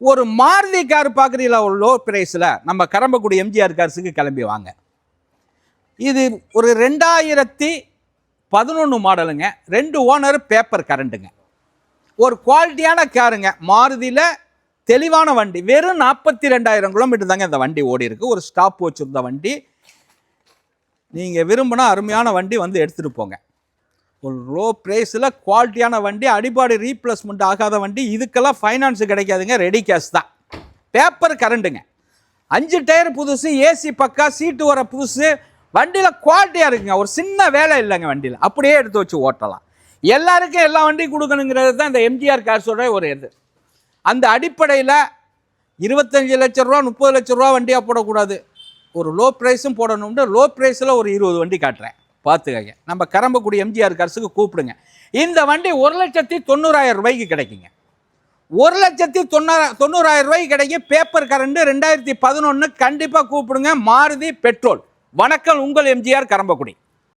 ஒரு மாருதி கார் பார்க்குறீங்களா, ஒரு லோ ப்ரைஸில் நம்ம கரம்பக்குடி எம்ஜிஆர் கார்ஸுக்கு கிளம்பி வாங்க. இது ஒரு 2011 மாடலுங்க. 2 ஓனர், பேப்பர் கரண்ட்டுங்க. ஒரு குவாலிட்டியான காருங்க. மாருதியில் தெளிவான வண்டி. வெறும் 42,000 கிலோமீட்டர் தாங்க இந்த வண்டி ஓடி இருக்கு. ஒரு ஸ்டாப் வச்சுருந்த வண்டி. நீங்கள் விரும்பினா அருமையான வண்டி வந்து எடுத்துகிட்டு போங்க. ஒரு லோ ப்ரைஸில் குவாலிட்டியான வண்டி, அடிபாடு ரீப்ளேஸ்மெண்ட் ஆகாத வண்டி. இதுக்கெல்லாம் ஃபைனான்ஸு கிடைக்காதுங்க, ரெடி கேஷ் தான். பேப்பர் கரண்ட்டுங்க. 5 டயர் புதுசு, ஏசி பக்கா, சீட்டு வர புதுசு. வண்டியில் குவாலிட்டியாக இருக்குங்க. ஒரு சின்ன வேலை இல்லைங்க வண்டியில். அப்படியே எடுத்து வச்சு ஓட்டலாம். எல்லாருக்கும் எல்லா வண்டியும் கொடுக்கணுங்கிறது தான் இந்த எம்ஜிஆர் கார்ஸோட ஒரு இது. அந்த அடிப்படையில் 25 லட்ச ரூபா 30 லட்ச ரூபா வண்டியாக போடக்கூடாது. ஒரு லோ ப்ரைஸும் போடணும்னு லோ ப்ரைஸில் ஒரு 20 வண்டி காட்டுறேன், பார்த்துக்கங்க. நம்ம கரம்பக்குடி எம்ஜிஆர் கார்ஸுக்கு கூப்பிடுங்க. இந்த வண்டி 1,90,000 ரூபாய்க்கு கிடைக்குங்க. 1,90,000 ரூபாய்க்கு கிடைக்கும். Paper current 2011. கண்டிப்பாக கூப்பிடுங்க. மாருதி பெட்ரோல். வணக்கம், உங்கள் எம்ஜிஆர் கரம்பக்குடி.